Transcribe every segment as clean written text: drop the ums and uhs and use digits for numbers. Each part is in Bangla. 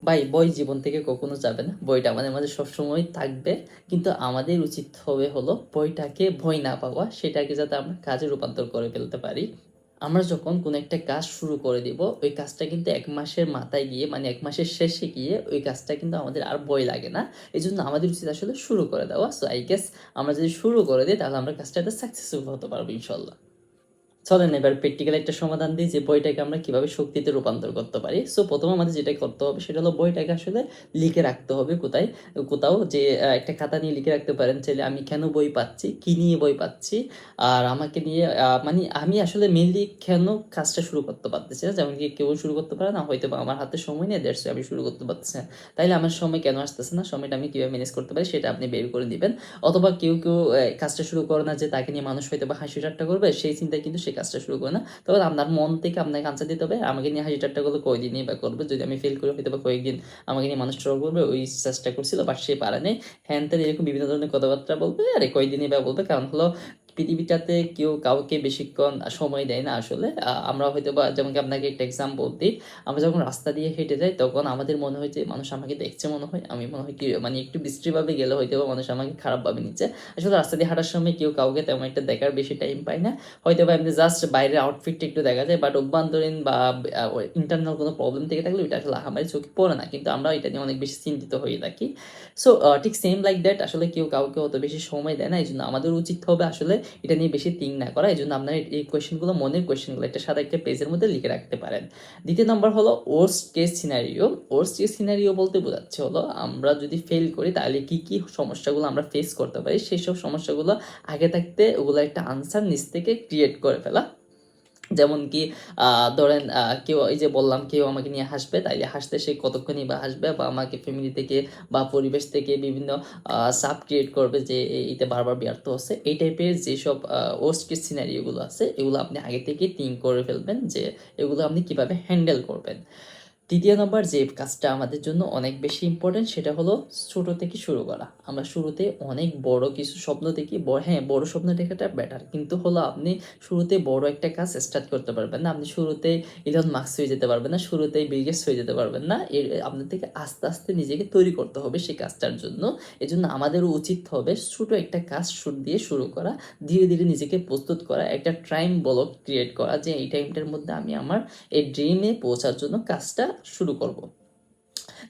ভাই বই জীবন থেকে কখনো যাবে না, বইটা আমাদের মাঝে সবসময় থাকবে। কিন্তু আমাদের উচিত হবে হলো বইটাকে ভয় না পাওয়া, সেটাকে যাতে আমরা কাজে রূপান্তর করে ফেলতে পারি। আমরা যখন কোনো একটা কাজ শুরু করে দিব, ওই কাজটা কিন্তু 1 মাসের মাথায় গিয়ে মানে 1 মাসের শেষে গিয়ে ওই কাজটা কিন্তু আমাদের আর ভয় লাগে না। এই জন্য আমাদের উচিত আসলে শুরু করে দেওয়া। সো আই গেস আমরা যদি শুরু করে দিই তাহলে আমরা কাজটাতে সাকসেসফুল হতে পারবো ইনশাল্লাহ। চলেন এবার প্র্যাকটিক্যাল একটা সমাধান দিই যে বইটাকে আমরা কিভাবে শক্তিতে রূপান্তর করতে পারি। সো প্রথমে আমাদের যেটা করতে হবে সেটা হলো বইটাকে আসলে লিখে রাখতে হবে কোথাও যে একটা খাতা নিয়ে লিখে রাখতে পারেন চাইলে আমি কেন বই পাচ্ছি, কি নিয়ে বই পাচ্ছি, আর আমাকে নিয়ে মানে আমি আসলে মেনলি কেন কাজটা শুরু করতে পারতেছি না। যেমন কি কেউ শুরু করতে পারে না, হয়তো বা আমার হাতে সময় নেই, দ্যাটস আমি শুরু করতে পারতেছি না। তাইলে আমার সময় কেন আসতেছে না, সময়টা আমি কিভাবে ম্যানেজ করতে পারি সেটা আপনি বের করে দিবেন। অথবা কেউ কাজটা শুরু করে না যে তাকে নিয়ে মানুষ হয়তো বা হাসি ঠাট্টা করবে, সেই চিন্তায় কিন্তু সে কাজটা শুরু করে না। তবে আপনার মন থেকে আপনাকে আনসার দিতে হবে আমাকে নিয়ে হাসি ঠাট্টা করলে কয়দিনই বা করবে, যদি আমি ফেল করি হয়তো বা কয়েকদিন আমাকে নিয়ে মানুষ ট্রল করবে, ওই চেষ্টা করছিল বাট সে পারে নাই, হ্যান ত্যান এরকম বিভিন্ন ধরনের কথাবার্তা বলবে, আরে কয়দিনই বা বলবে। কারণ হলো পৃথিবীটাতে কেউ কাউকে বেশিক্ষণ সময় দেয় না আসলে। আমরা হয়তো বা যেমন কি আপনাকে একটা এক্সাম্পল দিই, আমরা যখন রাস্তা দিয়ে হেঁটে যাই তখন আমাদের মনে হয় যে মানুষ আমাকে দেখছে, মনে হয় আমি মনে হয় কি মানে একটু বিশ্রীভাবে গেলে হয়তো বা মানুষ আমাকে খারাপভাবে নিচ্ছে। আসলে রাস্তা দিয়ে হাঁটার সময় কেউ কাউকে তেমন একটা দেখার বেশি টাইম পায় না, হয়তো বা এমনি জাস্ট বাইরের আউটফিটটা একটু দেখা যায়, বাট অভ্যন্তরীণ বা ইন্টারনাল কোনো প্রবলেম থেকে থাকলে ওইটা আসলে আমাদের চোখে পড়ে না, কিন্তু আমরা এটা নিয়ে অনেক বেশি চিন্তিত হয়ে থাকি। সো ঠিক সেম লাইক দ্যাট, আসলে কেউ কাউকে অত বেশি সময় দেয় না, এই জন্য আমাদের উচিত হবে আসলে এটা নিয়ে বেশি থিঙ্ক না করা। এই জন্য আপনার এই কোয়েশ্চেনগুলো, মনের কোয়েশ্চেনগুলো একটা সাদা একটা পেজের মধ্যে লিখে রাখতে পারেন। দ্বিতীয় নম্বর হলো worst case scenario. Worst case scenario বলতে বোঝাচ্ছে হলো আমরা যদি ফেল করি তাহলে কি কি সমস্যাগুলো আমরা ফেস করতে পারি, সেই সব সমস্যাগুলো আগে থাকতে ওগুলো একটা আনসার নিজ থেকে ক্রিয়েট করে ফেলা। যেমন কি ধরেন কেউ, এই যে বললাম কেউ আমাকে নিয়ে হাসবে, তাইলে হাসতে সে কতক্ষণই বা হাসবে, বা আমাকে ফ্যামিলি থেকে বা পরিবেশ থেকে বিভিন্ন চাপ ক্রিয়েট করবে যে এইটা বারবার ব্যর্থ হচ্ছে, এই টাইপের যেসব ওয়ার্স্ট কেস সিনারিওগুলো আছে এগুলো আপনি আগে থেকে থিঙ্ক করে ফেলবেন যে এগুলো আপনি কিভাবে হ্যান্ডেল করবেন। তৃতীয় নম্বর যে কাজটা আমাদের জন্য অনেক বেশি ইম্পর্টেন্ট সেটা হলো ছোট থেকে শুরু করা। আমরা শুরুতে অনেক বড় কিছু স্বপ্ন দেখি, হ্যাঁ বড় স্বপ্ন দেখাটা বেটার, কিন্তু হলো আপনি শুরুতে বড় একটা কাজ স্টার্ট করতে পারবেন না, আপনি শুরুতে ইলন মাস্ক হয়ে যেতে পারবেন না, শুরুতেই বিল গেটস হয়ে যেতে পারবেন না। আপনার থেকে আস্তে আস্তে নিজেকে তৈরি করতে হবে সেই কাজটার জন্য। এজন্য আমাদেরও উচিত হবে ছোট একটা কাজ দিয়ে শুরু করা, ধীরে ধীরে নিজেকে প্রস্তুত করা, একটা টাইম ব্লক ক্রিয়েট করা যে এই টাইমটার মধ্যে আমি আমার এই ড্রিমে পৌঁছার জন্য কাজটা শুরু করব।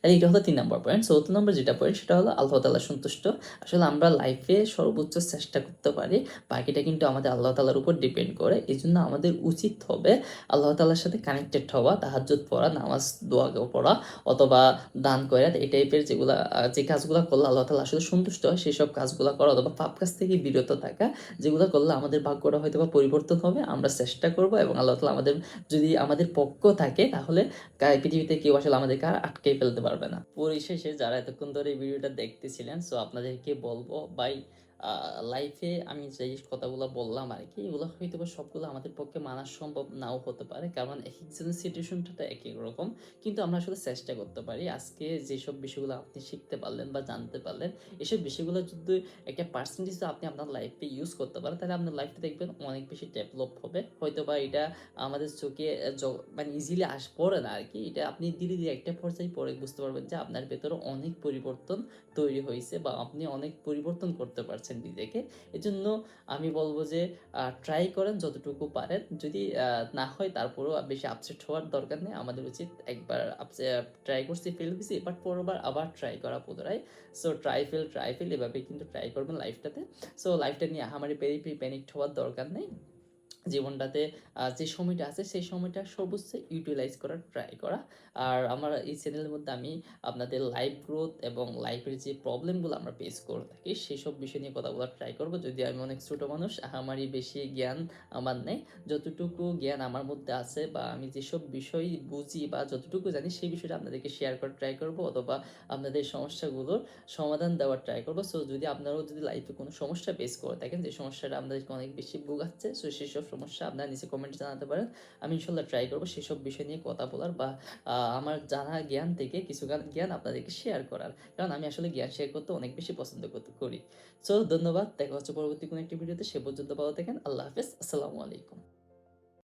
তাহলে এটা হলো 3 নম্বর পয়েন্ট। 4 নম্বর যেটা পয়েন্ট সেটা হলো আল্লাহ তাআলা সন্তুষ্ট। আসলে আমরা লাইফে সর্বোচ্চ চেষ্টা করতে পারি, বাকিটা কিন্তু আমাদের আল্লাহ তাআলার উপর ডিপেন্ড করে। এই জন্য আমাদের উচিত হবে আল্লাহ তাআলার সাথে কানেক্টেড হওয়া, তাহাজ্জুদ পড়া, নামাজ দোয়া পড়া, অথবা দান করাত, এই টাইপের যেগুলা যে কাজগুলো করলে আল্লাহ তাআলা আসলে সন্তুষ্ট হয় সেই সব কাজগুলো করা, অথবা পাপ কাজ থেকে বিরত থাকা, যেগুলো করলে আমাদের ভাগ্যটা হয়তো বা পরিবর্তন হবে। আমরা চেষ্টা করব এবং আল্লাহ তাআলা আমাদের, যদি আমাদের পক্ষ থাকে তাহলে পৃথিবীতে কেউ আসলে আমাদেরকে আর আটকে ফেলতে পারবে না। পরিশেষে যারা এতক্ষণ ধরে এই ভিডিওটা দেখতেছিলেন, সো আপনাদেরকে বলবো ভাই, লাইফে আমি যে কথাগুলো বললাম আর কি, এগুলো হয়তো বা সবগুলো আমাদের পক্ষে মানা সম্ভব নাও হতে পারে, কারণ এক একজনের সিচুয়েশনটা এক এক রকম। কিন্তু আমরা আসলে চেষ্টা করতে পারি। আজকে যেসব বিষয়গুলো আপনি শিখতে পারলেন বা জানতে পারলেন, এসব বিষয়গুলো যদি একটা পার্সেন্টেজ আপনি আপনার লাইফে ইউজ করতে পারেন, তাহলে আপনার লাইফটা দেখবেন অনেক বেশি ডেভেলপ হবে। হয়তো বা এটা আমাদের চোখে মানে ইজিলি পড়ে না আর কি, এটা আপনি ধীরে ধীরে একটা পর্যায়ে পরে বুঝতে পারবেন যে আপনার ভেতরে অনেক পরিবর্তন তৈরি হয়েছে, বা আপনি অনেক পরিবর্তন করতে পারছেন নিজেকে। এজন্য আমি বলবো যে ট্রাই করেন যতটুকু পারেন, যদি না হয় তারপরেও বেশি আপসেট হওয়ার দরকার নেই। আমাদের উচিত একবার ট্রাই করছি, ফেল হয়েছি, বাট পরেরবার আবার ট্রাই করা পুনরায়। সো ট্রাই ফেল এভাবে কিন্তু ট্রাই করবেন লাইফটাতে। সো লাইফটা নিয়ে আমারই প্যানিক হওয়ার দরকার নেই। জীবনটাতে যে সময়টা আছে সেই সময়টা সর্বোচ্চ ইউটিলাইজ করার ট্রাই করা। আর আমার এই চ্যানেলের মধ্যে আমি আপনাদের লাইফ গ্রোথ এবং লাইফের যে প্রবলেমগুলো আমরা ফেস করে থাকি সেসব বিষয় নিয়ে কথা বলার ট্রাই করবো। যদি আমি অনেক ছোটো মানুষ, আমারই বেশি জ্ঞান আমার নেই, যতটুকু জ্ঞান আমার মধ্যে আছে বা আমি যেসব বিষয় বুঝি বা যতটুকু জানি সেই বিষয়টা আপনাদেরকে শেয়ার করার ট্রাই করবো, অথবা আপনাদের সমস্যাগুলোর সমাধান দেওয়ার ট্রাই করবো। সো যদি আপনারাও যদি লাইফে কোনো সমস্যা ফেস করে থাকেন, যে সমস্যাটা আপনাদেরকে অনেক বেশি ভোগাচ্ছে, সো সেসব সমস্যা আপনারা নিচে কমেন্টে জানাতে পারেন। আমি ইনশাল্লাহ ট্রাই করবো সেসব বিষয় নিয়ে কথা বলার, বা আমার জানা জ্ঞান থেকে কিছু জ্ঞান আপনাদেরকে শেয়ার করার, কারণ আমি আসলে জ্ঞান শেয়ার করতে অনেক বেশি পছন্দ করি। সো ধন্যবাদ, দেখা হচ্ছে পরবর্তী কোনো একটি ভিডিওতে। সে পর্যন্ত ভালো থাকেন, আল্লাহ হাফেজ, আসসালামু আলাইকুম।